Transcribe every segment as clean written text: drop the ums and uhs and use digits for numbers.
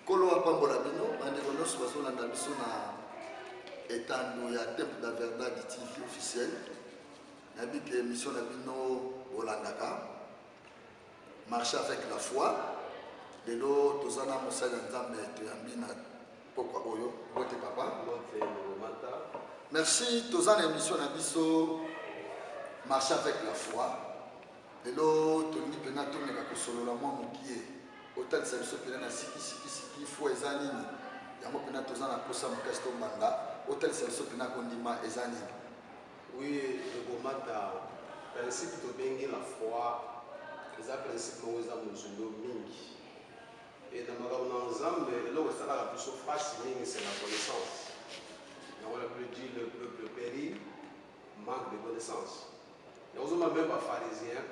Kolo apambola bino bandeko nyonso bazolanda biso na etando ya Temple de la Verdade TV officiel. Nabi que émission na bino olandaka marcher avec la foi. Lelo tozana mosala nzambe toyambi na pokwa oyo bote papa. Merci tozana émission na biso marcher avec la foi. Lelo tolingi pena toneka kosolola mwa mokie. Autant ça biso pena na siki fo ezani yango pena tozana posa mokasi to mbanda autant ça biso pena kondima ezani. Oui, le gomata principe de bengi la foi les principe moza muzundo mingi et dans ma ensemble là où ça la plus facile c'est la connaissance. On a plus dit le peuple périt manque de connaissance. Nous sommes même pas pharisiens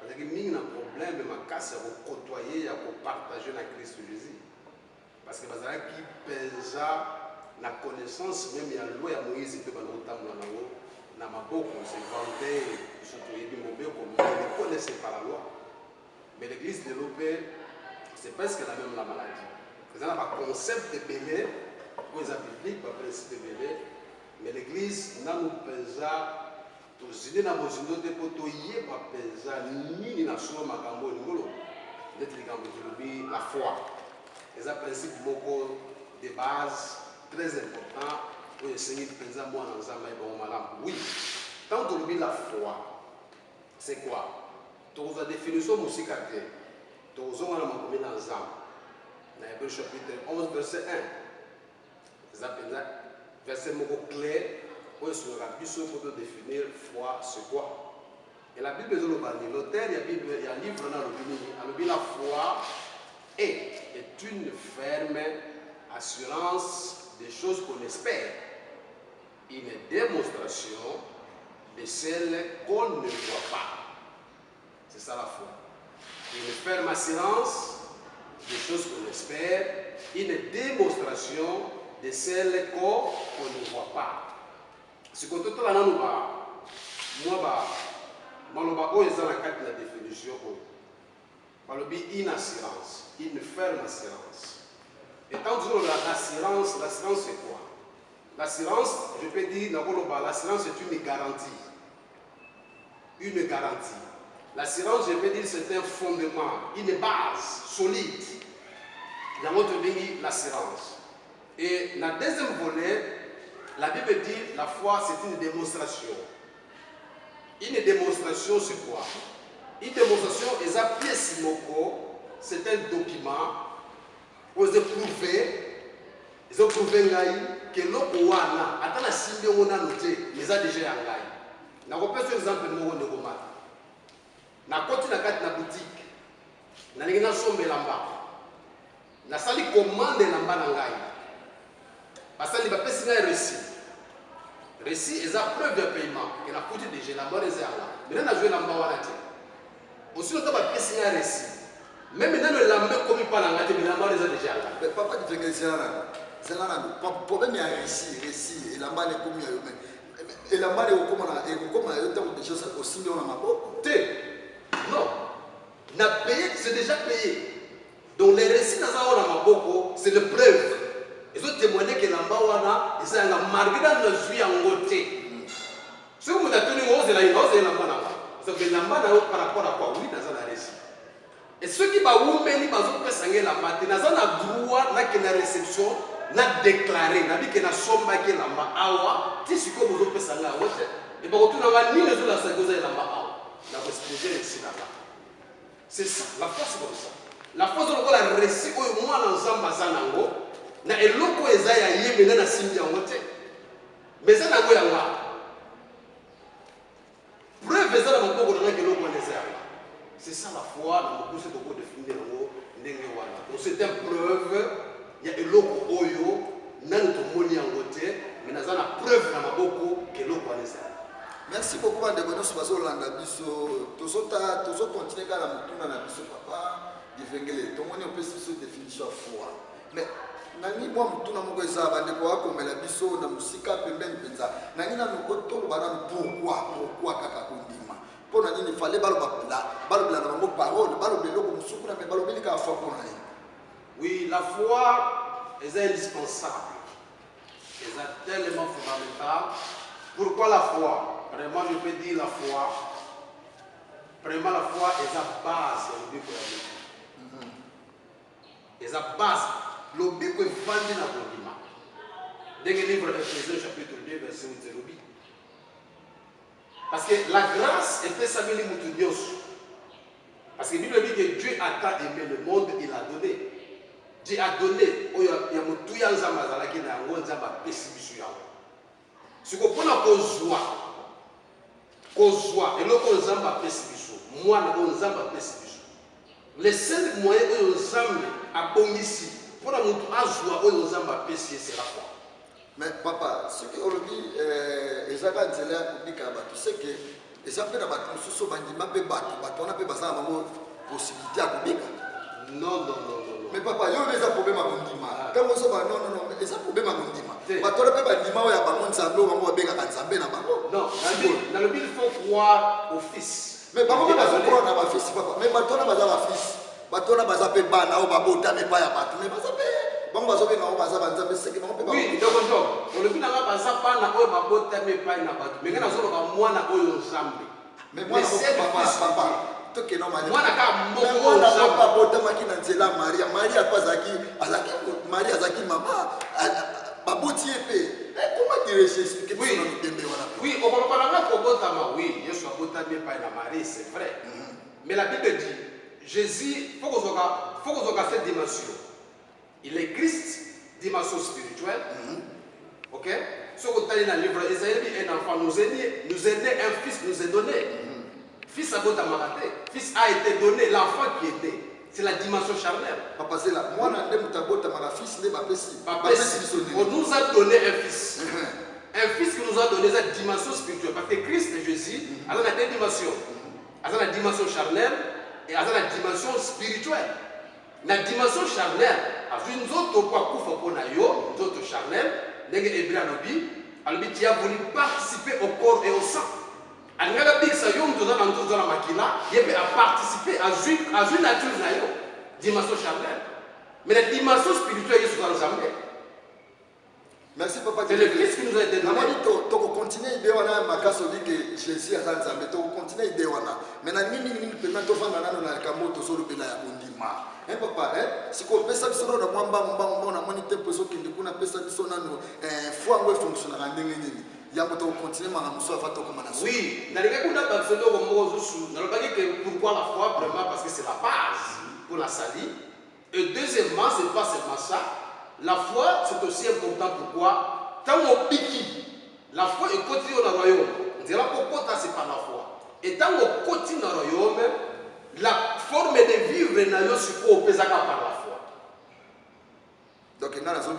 parce que mingi un problème ma casse à côtoyer à partager la Christ Jésus parce que bazala qui pèse la connaissance même il y a loi à Moïse et que banotambo na wo na maboko c'est vanté surtout yebi mobeko mais ne connaissait pas la loi. Mais l'église développée c'est presque la même la maladie. Ils ont un concept de belé, ils ont biblique, pas principe de belé, mais l'église n'a nous pesa tous idées na mozindo de poto yé pas pesa ni na solo makambo ngolo d'être gambo de la foi. Ils ont un principe beaucoup de base très important pour essayer de penser moi dans un bon malam. Oui, tant que la foi, c'est quoi? Tu as la définition musicale. Tu as la dans dans Hébreux chapitre 11, verset 1. Verset clé pour pour définir foi, c'est quoi? Et la Bible est l'auteur, il y a un livre dans le Bible. La foi est une ferme assurance des choses qu'on espère. Une démonstration de celles qu'on ne voit pas. C'est ça la foi. Une ferme assurance des choses qu'on espère, une démonstration de celles qu'on ne voit pas. Ce que tout là nous moi la définition une assurance, une ferme assurance. Et tant que l'assurance c'est quoi? L'assurance, je peux dire, l'assurance est une garantie. Une garantie. L'assurance, je peux dire, c'est un fondement, une base solide. Dans notre pays, l'assurance. Et la deuxième volet, la Bible dit, la foi, c'est une démonstration. Une démonstration, c'est quoi? Une démonstration, c'est un document où ils ont prouvé que l'eau attends la simbi on a noté mais a déjà engaï. Na ko pesa exemple mo wonde ko mata. Na koti na kati na boutique. Na ngina sombe lamba. Na sali commande lamba na ngai. Basali ba pesa ngai récit. Récit est la preuve de paiement que na koti déjà lamba rezala. Mais na jouer lamba wana te. Aussi on ba pesa ngai récit. Même dans le lamba comme pas na ngati lamba rezala déjà. Mais papa tu fais que c'est là. C'est là le problème il y a récit et la balle est comme et la balle est comme des choses aussi dans la mappo. Non, n'a payé, c'est déjà payé. Donc les récits dans la mappo, c'est le preuve. Ils ont témoigné que la bawana ils ont marqué dans le juillet en côté. Ce que vous avez tenu c'est la innocence et la bana. Ça fait la bana par rapport à quoi? Oui, dans la récit. Et ceux qui va où meni bazo pesange la matin, dans la droit na que la réception n'a déclaré, n'a dit que na somba que la ma awa, ti si ko bozo pesanga wote. Et ba retourna va ni les autres la sagoza la ma awa. La exposer ici là. C'est ça, la force comme ça. La force de la récit au moins ensemble zanango, na eloko ezaya yeme na simbi en wote. Mais zanango ya nga. Preuve ça na moko na eloko ezaya. C'est ça la foi, na moko c'est beaucoup définir ngo ndenge wana. Donc c'est une preuve. Il y a eloko oyo nani tomoni yango te mais naza na preuve na maboko ke eloko wana ezali. Merci beaucoup bandeko nyonso bazolanda biso tozo continuer kala motuna na biso papa divengele tomoni opesi biso définition ya foi mais nani mwa motuna moko eza bandeko akomela biso na mosika pembeni mpenza nani nanu otoloba nanu pourquoi kaka kondima mpo na nini fale balobela na bango parole balobela eloko mosuku na me balobeli kaka foi mpo na ye. Oui, Oui, la foi est indispensable. Elle est tellement fondamentale. Pourquoi la foi? Vraiment, je peux dire la foi. Vraiment, la foi est la base de l'obéissance. Et la base, l'obéissance est vendue dans le monde. Dans le livre d'Éphésiens, chapitre 2, verset 8. Parce que la grâce est faite à Dieu. Parce que la Bible dit que Dieu a tant aimé le monde, il a donné. Dieu a donné. Il y a tout le monde qui a donné. Ce qu'on peut dire, et l'autre moi, les seuls moyens que nous avons à ici, pour nous c'est la foi. Mais papa, ce que on dit, les gens qui ont dit tu sais que les gens qui ont possibilité à non. mais papa, il y a des problèmes à Gondima. Quand on se bat, non, il y a des problèmes à Gondima. Mais toi, tu peux dire que non, dans le Bible, il faut croire au Fils. Mais par contre, il faut croire dans le Fils, papa. Mais tu as un fils. Tu as un fils. Oui, donc, le but n'a pas mais moi, papa. Oui, on va parler oui, c'est vrai. Mais la Bible dit, Jésus, il faut qu'on ait cette dimension. Il est Christ, dimension spirituelle. Ok? Ce qu'on a dans le livre d'Ésaïe, un enfant nous est né, un fils nous est donné. Fils a fils a été donné, l'enfant qui est né. C'est la dimension charnelle. Papa, c'est là. Moi, on nous a donné un fils. Un fils qui nous a donné cette dimension spirituelle. Parce que Christ et Jésus, ils ont deux dimensions. Ils ont la dimension charnelle et ils ont la dimension spirituelle. La dimension charnelle, nous autres charnelle, qui a voulu participer au corps et au sang. Il peut participer à une nature, dimension charnelle. Mais la dimension spirituelle est dans le jamais. Merci papa. C'est le Christ qui nous a été donné. Tu continues à dire que Jésus a dit tu continues à dire mais na nini pendant to fanga nano na kamoto solo pela ya bondima. Papa, si ko pesa biso na mwamba na moni tempo so kindi kuna pesa biso nano foi ngo fonctionner ndenge nini. Ya moto continuer ma muso afato comme na. Oui, na leka kuna ba solo ko mo zo na lobaki que pourquoi la foi vraiment parce que c'est la base pour la salut. Et deuxièmement, c'est pas seulement ça. La foi, c'est aussi important. Pourquoi? Tant on pique, la foi est continue dans le royaume. On dira pourquoi c'est pas la foi. Et tant on continue dans le royaume, la forme de vivre n'a pas su quoi par la foi. Donc, il y a la foi.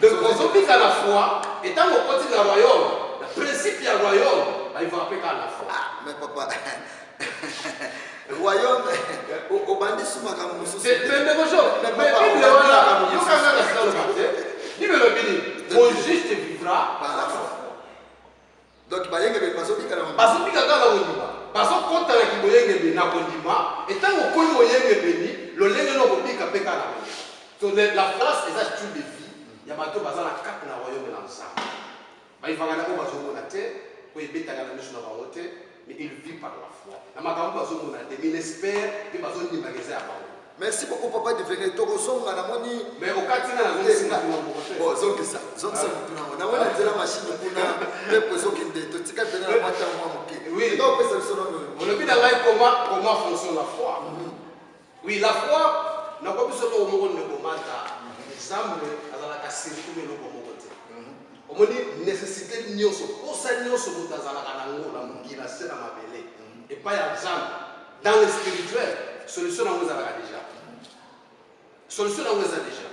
Donc, on vit à la foi, et tant on continue dans le royaume, le principe du royaume, il va appeler à la foi. Mais papa, le royaume, au bandit sous ma gamme, c'est mais mon juste vivra par la foi. Donc, il y a des personnes qui ont parce que et tant qu'on donc la France est un style de vie. Il y a bateau bazar la carte na royaume l'ensemble. Il va gagner au bateau na terre, pour y mettre la mission na baroté, mais il vit par la foi. Na makambo bateau na terre, il espère que bateau ni magasin à Paris. Merci beaucoup papa de venir to kosonga na moni mais au katina na zongi na bon zongi ça na wana nzela machine kuna pepo zongi ndeto tika tena na mata mwa moke oui donc pesa biso no on le dit là comment fonctionne la foi. Oui, la foi na ko biso to mo ne ko mata exemple azala ka siri ko me no ko mo kote o mo ni nécessité nyoso o sa nyoso mo tazala kana ngola mo kila sera mabele et pas exemple dans le spirituel solution na ngozala déjà solution na ngozala déjà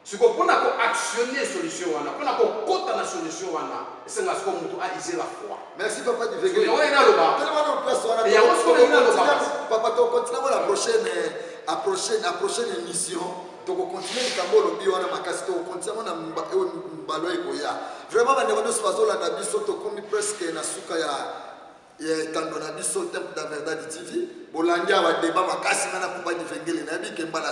ce qu'on peut actionner solution wana on a kota na solution wana c'est là ce qu'on doit aiser la foi. Merci papa du vécu on est là le bas tellement de place wana et ya on est là le bas papa to continue la prochaine émission to continuer likambo lobi wana makasi to continue na mbalo ekoya vraiment ba ndeko so bazola na biso to komi presque na suka ya tando na biso temple da verdade TV bolandi aba débat makasi na papa du vengele na bi kembala